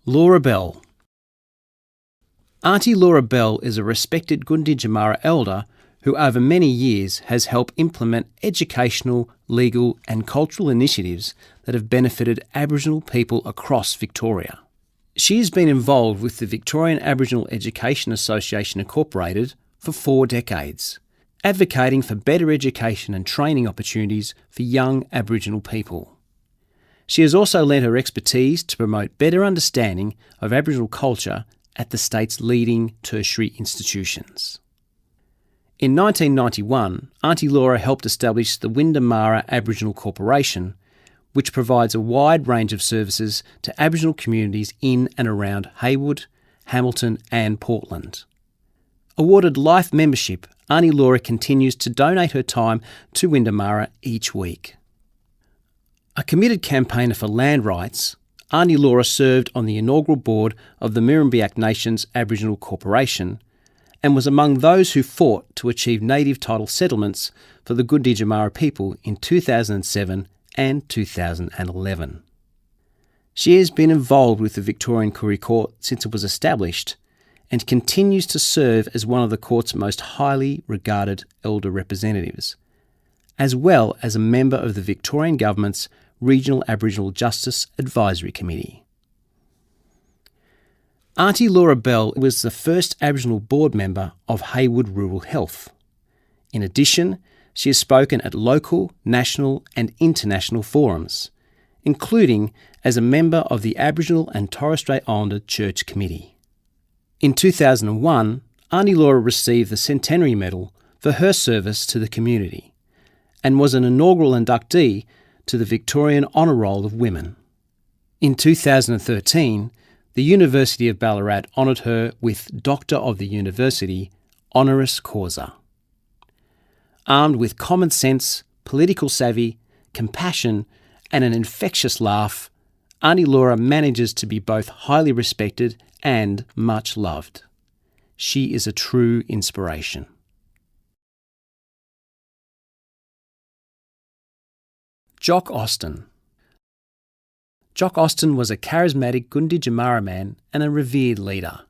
Laura Bell. Aunty Laura Bell is a respected Gunditjmara elder who over many years has helped implement educational, legal and cultural initiatives that have benefited Aboriginal people across Victoria. She has been involved with the Victorian Aboriginal Education Association Incorporated for 4 decades, advocating for better education and training opportunities for young Aboriginal people. She has also lent her expertise to promote better understanding of Aboriginal culture at the state's leading tertiary institutions. In 1991, Aunty Laura helped establish the Windamara Aboriginal Corporation, which provides a wide range of services to Aboriginal communities in and around Heywood, Hamilton and Portland. Awarded life membership, Aunty Laura continues to donate her time to Windamara each week. A committed campaigner for land rights, Aunty Laura served on the inaugural board of the Murrumbidgee Nation's Aboriginal Corporation and was among those who fought to achieve native title settlements for the Gunditjmara people in 2007 and 2011. She has been involved with the Victorian Koori Court since it was established and continues to serve as one of the court's most highly regarded elder representatives, as well as a member of the Victorian Government's Regional Aboriginal Justice Advisory Committee. Aunty Laura Bell was the first Aboriginal board member of Heywood Rural Health. In addition, she has spoken at local, national and international forums, including as a member of the Aboriginal and Torres Strait Islander Church Committee. In 2001, Aunty Laura received the Centenary Medal for her service to the community and was an inaugural inductee to the Victorian Honour Roll of Women. In 2013, the University of Ballarat honoured her with Doctor of the University honoris causa. Armed with common sense, political savvy, compassion and an infectious laugh, Aunty Laura manages to be both highly respected and much loved. She is a true inspiration. Jock Austin. Jock Austin was a charismatic Gunditjmara man and a revered leader.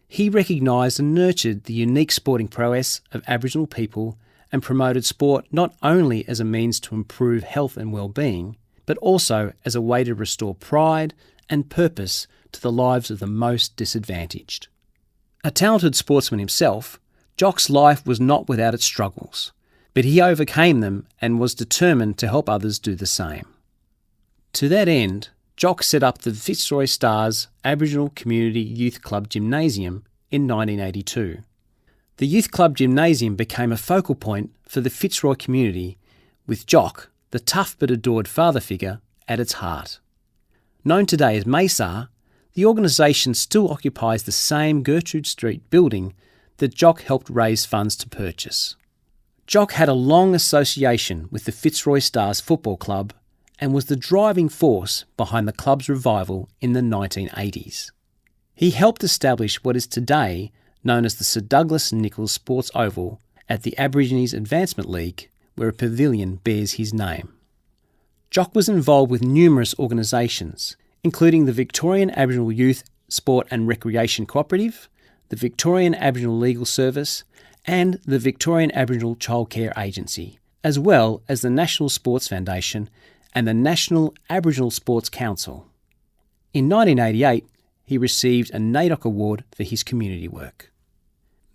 He recognised and nurtured the unique sporting prowess of Aboriginal people and promoted sport not only as a means to improve health and well-being, but also as a way to restore pride and purpose to the lives of the most disadvantaged. A talented sportsman himself, Jock's life was not without its struggles, but he overcame them and was determined to help others do the same. To that end, Jock set up the Fitzroy Stars Aboriginal Community Youth Club Gymnasium in 1982. The Youth Club Gymnasium became a focal point for the Fitzroy community, with Jock, the tough but adored father figure, at its heart. Known today as Maysar, the organisation still occupies the same Gertrude Street building that Jock helped raise funds to purchase. Jock had a long association with the Fitzroy Stars Football Club and was the driving force behind the club's revival in the 1980s. He helped establish what is today known as the Sir Douglas Nicholls Sports Oval at the Aborigines Advancement League, where a pavilion bears his name. Jock was involved with numerous organisations, including the Victorian Aboriginal Youth Sport and Recreation Cooperative, the Victorian Aboriginal Legal Service, and the Victorian Aboriginal Childcare Agency, as well as the National Sports Foundation and the National Aboriginal Sports Council. In 1988, he received a NAIDOC Award for his community work.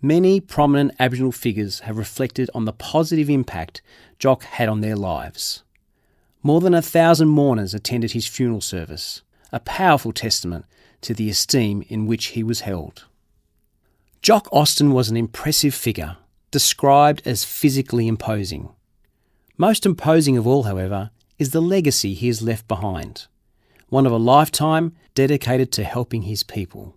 Many prominent Aboriginal figures have reflected on the positive impact Jock had on their lives. More than 1,000 mourners attended his funeral service, a powerful testament to the esteem in which he was held. Jock Austin was an impressive figure, described as physically imposing. Most imposing of all, however, is the legacy he has left behind, one of a lifetime dedicated to helping his people.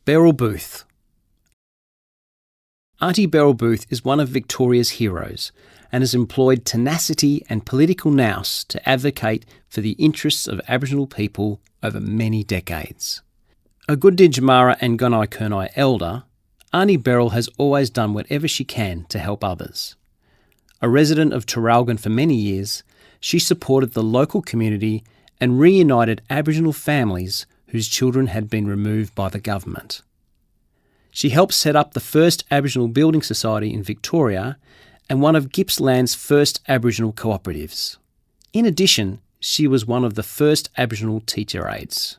Beryl Booth. Aunty Beryl Booth is one of Victoria's heroes and has employed tenacity and political nous to advocate for the interests of Aboriginal people over many decades. A Gunditjmara and Gunai Kurnai elder, Aunty Beryl has always done whatever she can to help others. A resident of Traralgon for many years, she supported the local community and reunited Aboriginal families whose children had been removed by the government. She helped set up the first Aboriginal Building Society in Victoria and one of Gippsland's first Aboriginal cooperatives. In addition, she was one of the first Aboriginal teacher aides.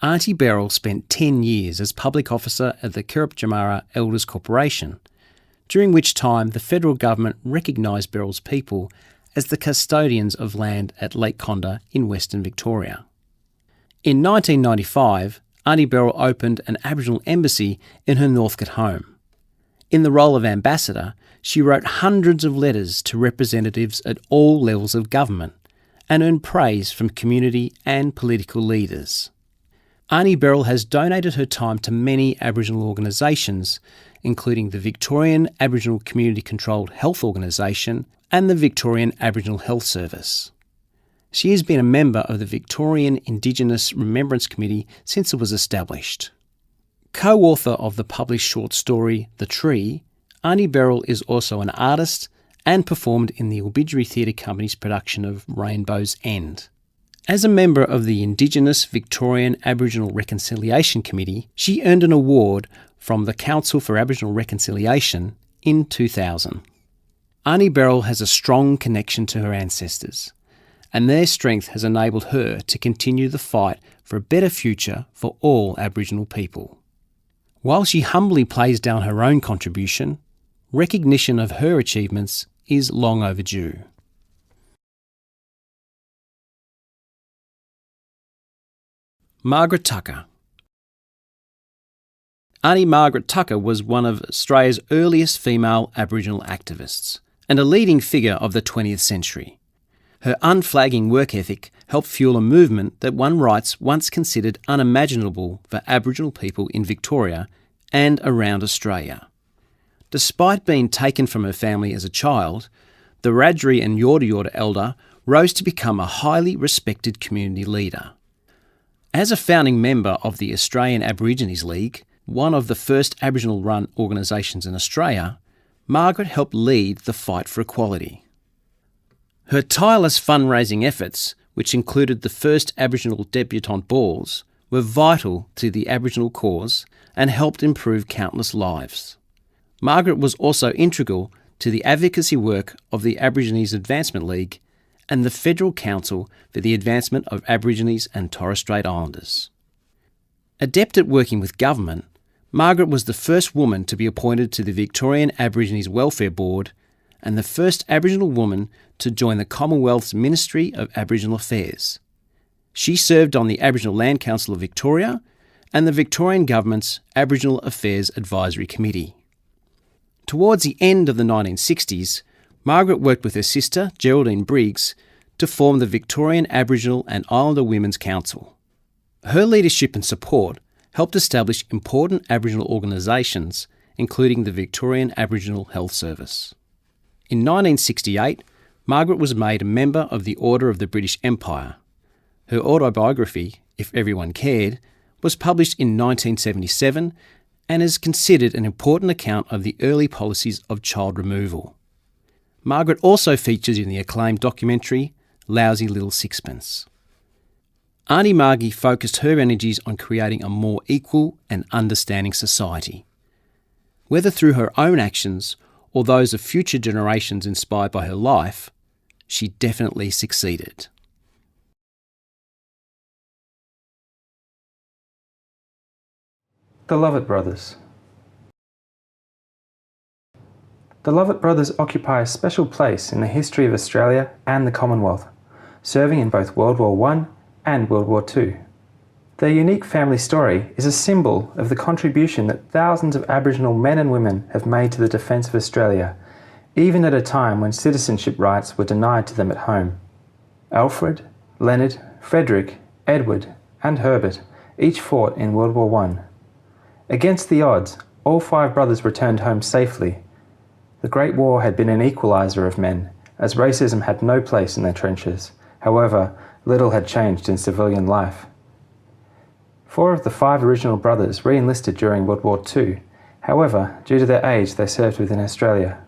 Aunty Beryl spent 10 years as public officer at the Kirripjamara Elders Corporation, during which time the federal government recognised Beryl's people as the custodians of land at Lake Condah in Western Victoria. In 1995, Aunty Beryl opened an Aboriginal embassy in her Northcote home. In the role of ambassador, she wrote hundreds of letters to representatives at all levels of government and earned praise from community and political leaders. Aunty Beryl has donated her time to many Aboriginal organisations, including the Victorian Aboriginal Community Controlled Health Organisation and the Victorian Aboriginal Health Service. She has been a member of the Victorian Indigenous Remembrance Committee since it was established. Co-author of the published short story The Tree, Aunty Beryl is also an artist and performed in the Obituary Theatre Company's production of Rainbow's End. As a member of the Indigenous Victorian Aboriginal Reconciliation Committee, she earned an award from the Council for Aboriginal Reconciliation in 2000. Aunty Beryl has a strong connection to her ancestors, and their strength has enabled her to continue the fight for a better future for all Aboriginal people. While she humbly plays down her own contribution, recognition of her achievements is long overdue. Margaret Tucker. Aunty Margaret Tucker was one of Australia's earliest female Aboriginal activists and a leading figure of the 20th century. Her unflagging work ethic helped fuel a movement that won rights once considered unimaginable for Aboriginal people in Victoria and around Australia. Despite being taken from her family as a child, the Wiradjuri and Yorta Yorta elder rose to become a highly respected community leader. As a founding member of the Australian Aborigines League, one of the first Aboriginal-run organisations in Australia, Margaret helped lead the fight for equality. Her tireless fundraising efforts, which included the first Aboriginal debutante balls, were vital to the Aboriginal cause and helped improve countless lives. Margaret was also integral to the advocacy work of the Aborigines Advancement League and the Federal Council for the Advancement of Aborigines and Torres Strait Islanders. Adept at working with government, Margaret was the first woman to be appointed to the Victorian Aborigines Welfare Board and the first Aboriginal woman to join the Commonwealth's Ministry of Aboriginal Affairs. She served on the Aboriginal Land Council of Victoria and the Victorian Government's Aboriginal Affairs Advisory Committee. Towards the end of the 1960s, Margaret worked with her sister, Geraldine Briggs, to form the Victorian Aboriginal and Islander Women's Council. Her leadership and support helped establish important Aboriginal organisations, including the Victorian Aboriginal Health Service. In 1968, Margaret was made a member of the Order of the British Empire. Her autobiography, If Everyone Cared, was published in 1977 and is considered an important account of the early policies of child removal. Margaret also features in the acclaimed documentary Lousy Little Sixpence. Aunty Margie focused her energies on creating a more equal and understanding society. Whether through her own actions or those of future generations inspired by her life, she definitely succeeded. The Lovett Brothers. The Lovett Brothers occupy a special place in the history of Australia and the Commonwealth, serving in both World War I and World War II. Their unique family story is a symbol of the contribution that thousands of Aboriginal men and women have made to the defence of Australia, even at a time when citizenship rights were denied to them at home. Alfred, Leonard, Frederick, Edward and Herbert each fought in World War I. Against the odds, all 5 brothers returned home safely. The Great War had been an equaliser of men, as racism had no place in their trenches. However, little had changed in civilian life. 4 of the 5 original brothers re-enlisted during World War II. However, due to their age, they served within Australia.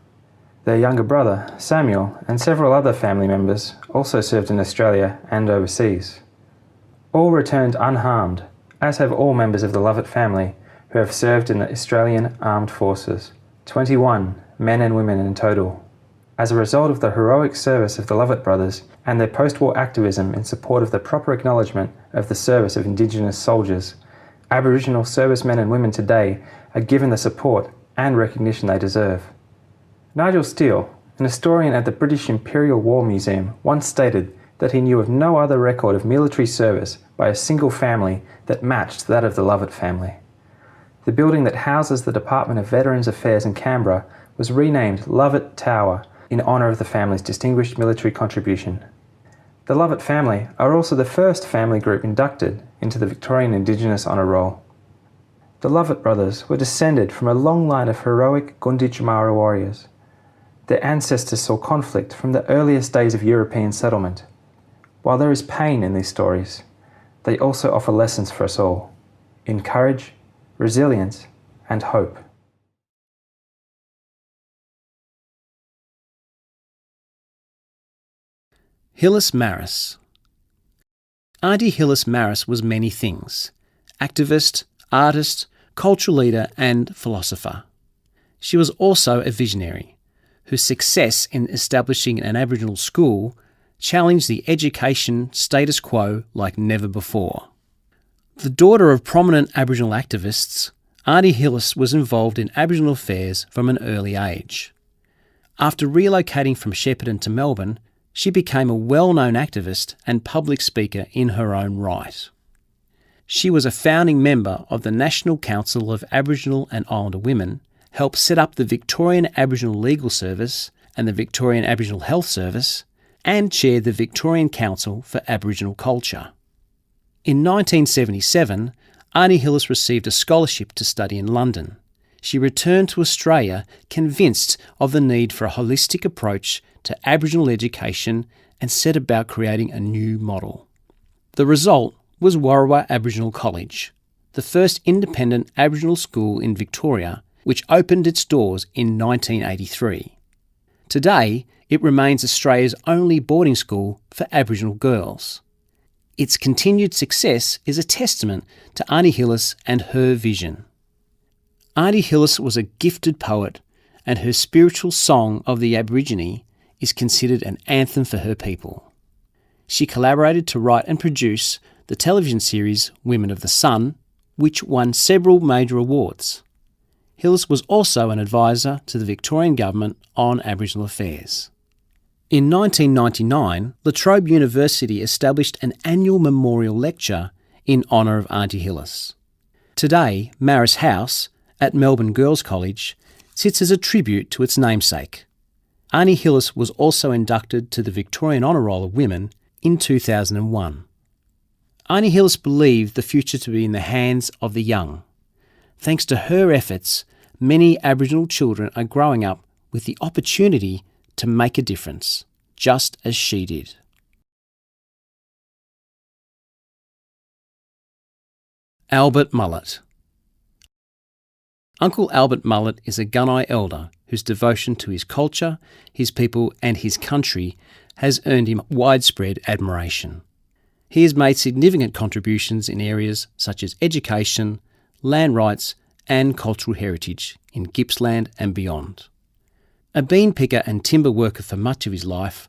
Their younger brother, Samuel, and several other family members also served in Australia and overseas. All returned unharmed, as have all members of the Lovett family who have served in the Australian Armed Forces, 21 men and women in total. As a result of the heroic service of the Lovett Brothers and their post-war activism in support of the proper acknowledgement of the service of Indigenous soldiers, Aboriginal servicemen and women today are given the support and recognition they deserve. Nigel Steele, an historian at the British Imperial War Museum, once stated that he knew of no other record of military service by a single family that matched that of the Lovett family. The building that houses the Department of Veterans Affairs in Canberra was renamed Lovett Tower in honour of the family's distinguished military contribution. The Lovett family are also the first family group inducted into the Victorian Indigenous Honour Roll. The Lovett brothers were descended from a long line of heroic Gunditjmara warriors. Their ancestors saw conflict from the earliest days of European settlement. While there is pain in these stories, they also offer lessons for us all in courage, resilience, and hope. Hillis Marris. Aunty Hillis Marris was many things: activist, artist, cultural leader and philosopher. She was also a visionary, whose success in establishing an Aboriginal school challenged the education status quo like never before. The daughter of prominent Aboriginal activists, Aunty Hillis was involved in Aboriginal affairs from an early age. After relocating from Shepparton to Melbourne, she became a well-known activist and public speaker in her own right. She was a founding member of the National Council of Aboriginal and Islander Women, helped set up the Victorian Aboriginal Legal Service and the Victorian Aboriginal Health Service, and chaired the Victorian Council for Aboriginal Culture. In 1977, Aunty Hillis received a scholarship to study in London. She returned to Australia convinced of the need for a holistic approach to Aboriginal education and set about creating a new model. The result was Warrawa Aboriginal College, the first independent Aboriginal school in Victoria, which opened its doors in 1983. Today, it remains Australia's only boarding school for Aboriginal girls. Its continued success is a testament to Aunty Hillis and her vision. Aunty Hillis was a gifted poet, and her spiritual song of the Aborigine is considered an anthem for her people. She collaborated to write and produce the television series Women of the Sun, which won several major awards. Hillis was also an advisor to the Victorian Government on Aboriginal affairs. In 1999, La Trobe University established an annual memorial lecture in honour of Aunty Hillis. Today, Marris House, at Melbourne Girls' College, sits as a tribute to its namesake. Aunty Hillis was also inducted to the Victorian Honour Roll of Women in 2001. Aunty Hillis believed the future to be in the hands of the young. Thanks to her efforts, many Aboriginal children are growing up with the opportunity to make a difference, just as she did. Albert Mullet. Uncle Albert Mullet is a Gunai elder whose devotion to his culture, his people and his country has earned him widespread admiration. He has made significant contributions in areas such as education, land rights and cultural heritage in Gippsland and beyond. A bean picker and timber worker for much of his life,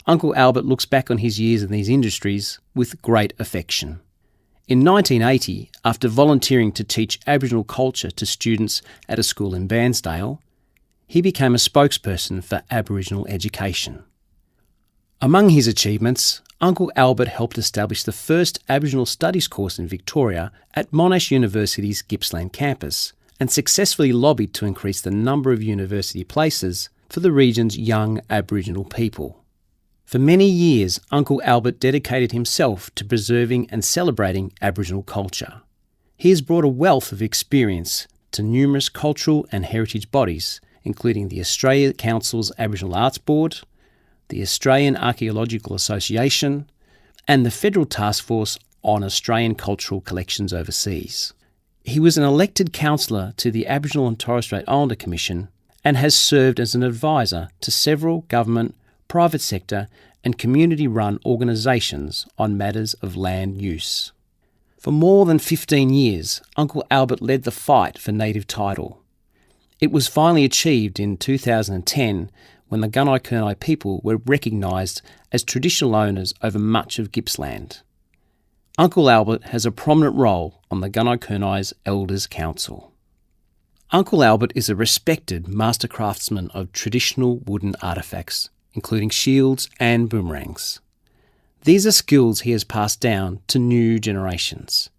Uncle Albert looks back on his years in these industries with great affection. In 1980, after volunteering to teach Aboriginal culture to students at a school in Bairnsdale, he became a spokesperson for Aboriginal education. Among his achievements, Uncle Albert helped establish the first Aboriginal Studies course in Victoria at Monash University's Gippsland campus and successfully lobbied to increase the number of university places for the region's young Aboriginal people. For many years, Uncle Albert dedicated himself to preserving and celebrating Aboriginal culture. He has brought a wealth of experience to numerous cultural and heritage bodies, including the Australia Council's Aboriginal Arts Board, the Australian Archaeological Association, and the Federal Task Force on Australian Cultural Collections Overseas. He was an elected councillor to the Aboriginal and Torres Strait Islander Commission and has served as an advisor to several government, private sector and community-run organisations on matters of land use. For more than 15 years, Uncle Albert led the fight for native title. It was finally achieved in 2010 when the Gunai-Kurnai people were recognised as traditional owners over much of Gippsland. Uncle Albert has a prominent role on the Gunai-Kurnai's Elders Council. Uncle Albert is a respected master craftsman of traditional wooden artefacts, including shields and boomerangs. These are skills he has passed down to new generations.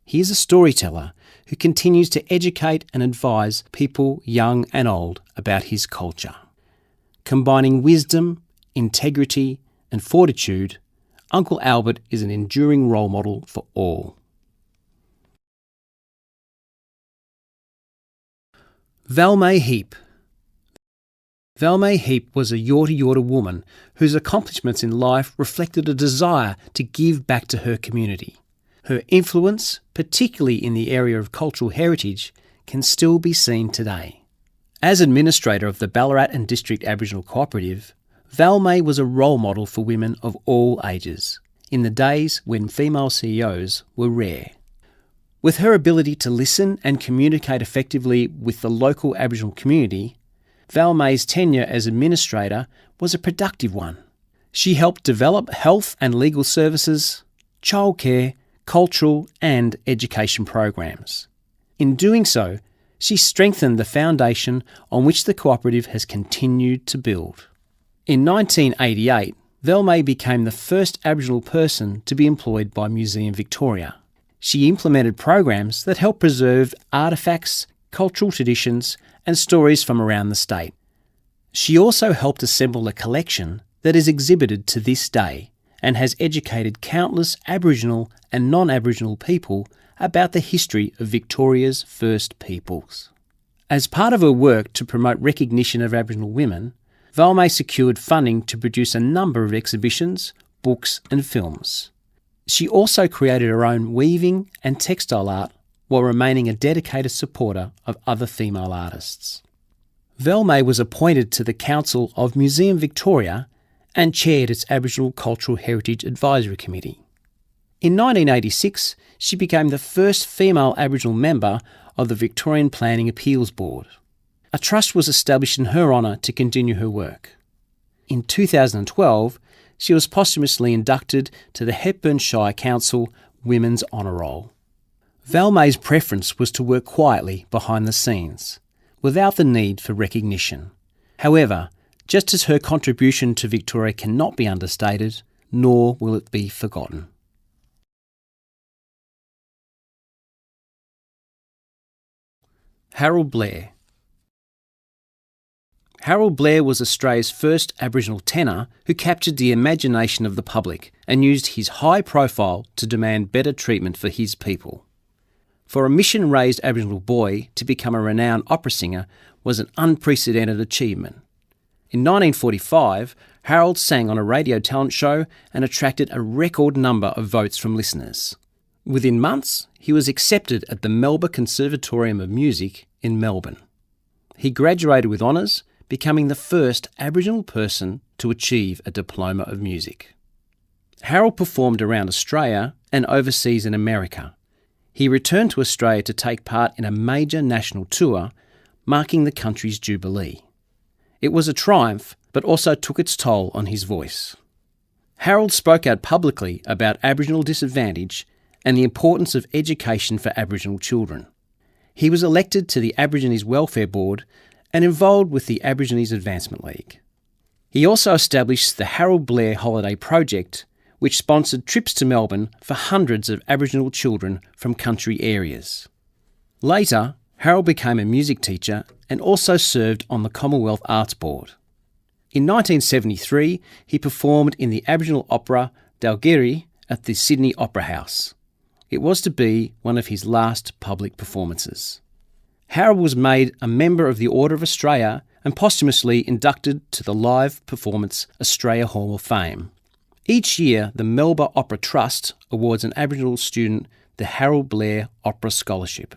He is a storyteller who continues to educate and advise people young and old about his culture. Combining wisdom, integrity and fortitude, Uncle Albert is an enduring role model for all. Val May Heap. Val May Heap was a Yorta Yorta woman whose accomplishments in life reflected a desire to give back to her community. Her influence, particularly in the area of cultural heritage, can still be seen today. As administrator of the Ballarat and District Aboriginal Cooperative, Val May was a role model for women of all ages, in the days when female CEOs were rare. With her ability to listen and communicate effectively with the local Aboriginal community, Val May's tenure as administrator was a productive one. She helped develop health and legal services, childcare, cultural and education programs. In doing so, she strengthened the foundation on which the cooperative has continued to build. In 1988, Val May became the first Aboriginal person to be employed by Museum Victoria. She implemented programs that help preserve artefacts, cultural traditions and stories from around the state. She also helped assemble a collection that is exhibited to this day and has educated countless Aboriginal and non-Aboriginal people about the history of Victoria's First Peoples. As part of her work to promote recognition of Aboriginal women, Val May secured funding to produce a number of exhibitions, books and films. She also created her own weaving and textile art while remaining a dedicated supporter of other female artists. Val May was appointed to the Council of Museum Victoria and chaired its Aboriginal Cultural Heritage Advisory Committee. In 1986, she became the first female Aboriginal member of the Victorian Planning Appeals Board. A trust was established in her honour to continue her work. In 2012, she was posthumously inducted to the Hepburn Shire Council Women's Honour Roll. Val May's preference was to work quietly behind the scenes, without the need for recognition. However, just as her contribution to Victoria cannot be understated, nor will it be forgotten. Harold Blair. Harold Blair was Australia's first Aboriginal tenor who captured the imagination of the public and used his high profile to demand better treatment for his people. For a mission-raised Aboriginal boy to become a renowned opera singer was an unprecedented achievement. In 1945, Harold sang on a radio talent show and attracted a record number of votes from listeners. Within months, he was accepted at the Melbourne Conservatorium of Music in Melbourne. He graduated with honours, becoming the first Aboriginal person to achieve a Diploma of Music. Harold performed around Australia and overseas in America. He returned to Australia to take part in a major national tour, marking the country's jubilee. It was a triumph, but also took its toll on his voice. Harold spoke out publicly about Aboriginal disadvantage and the importance of education for Aboriginal children. He was elected to the Aborigines Welfare Board and involved with the Aborigines Advancement League. He also established the Harold Blair Holiday Project, which sponsored trips to Melbourne for hundreds of Aboriginal children from country areas. Later, Harold became a music teacher and also served on the Commonwealth Arts Board. In 1973, he performed in the Aboriginal opera Dalgiri at the Sydney Opera House. It was to be one of his last public performances. Harold was made a member of the Order of Australia and posthumously inducted to the Live Performance Australia Hall of Fame. Each year, the Melbourne Opera Trust awards an Aboriginal student the Harold Blair Opera Scholarship.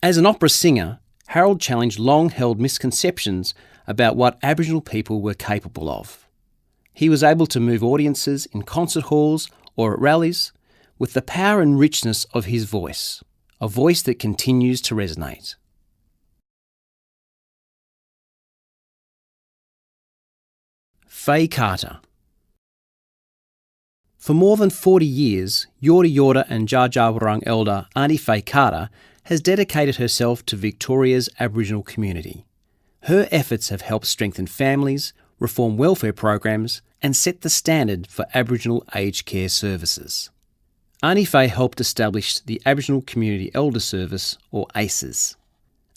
As an opera singer, Harold challenged long-held misconceptions about what Aboriginal people were capable of. He was able to move audiences in concert halls or at rallies with the power and richness of his voice, a voice that continues to resonate. Faye Carter. For more than 40 years, Yorta Yorta and Dja Dja Wurrung elder Aunty Faye Carter has dedicated herself to Victoria's Aboriginal community. Her efforts have helped strengthen families, reform welfare programs, and set the standard for Aboriginal aged care services. Aunty Faye helped establish the Aboriginal Community Elder Service, or ACES.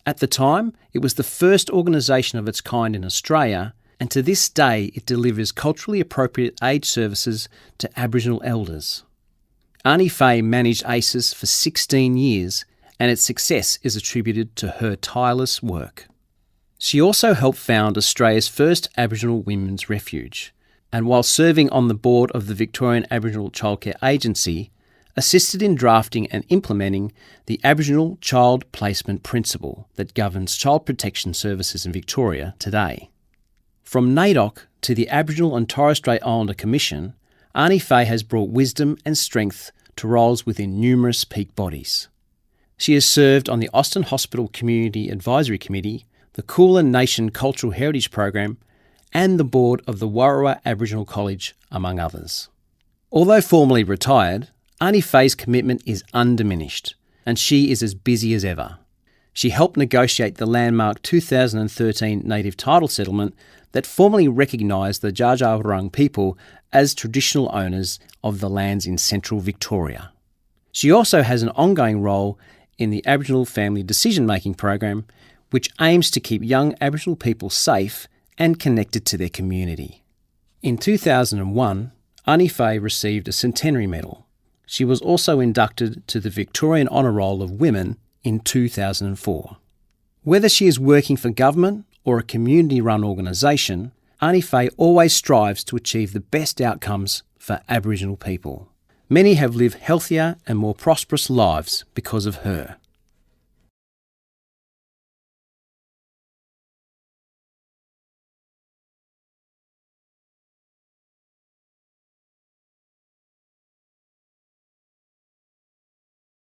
At the time, it was the first organisation of its kind in Australia, and to this day it delivers culturally appropriate aged services to Aboriginal elders. Aunty Faye managed ACES for 16 years, and its success is attributed to her tireless work. She also helped found Australia's first Aboriginal Women's Refuge, and while serving on the board of the Victorian Aboriginal Childcare Agency, assisted in drafting and implementing the Aboriginal Child Placement Principle that governs child protection services in Victoria today. From NAIDOC to the Aboriginal and Torres Strait Islander Commission, Aunty Faye has brought wisdom and strength to roles within numerous peak bodies. She has served on the Austin Hospital Community Advisory Committee, the Kulin Nation Cultural Heritage Program, and the board of the Warrawa Aboriginal College, among others. Although formally retired, Aunty Faye's commitment is undiminished, and she is as busy as ever. She helped negotiate the landmark 2013 native title settlement that formally recognised the Dja Dja Wurrung people as traditional owners of the lands in central Victoria. She also has an ongoing role in the Aboriginal Family Decision-Making Program, which aims to keep young Aboriginal people safe and connected to their community. In 2001, Aunty Faye received a Centenary Medal. She was also inducted to the Victorian Honour Roll of Women in 2004. Whether she is working for government or a community-run organisation, Aunty Faye always strives to achieve the best outcomes for Aboriginal people. Many have lived healthier and more prosperous lives because of her.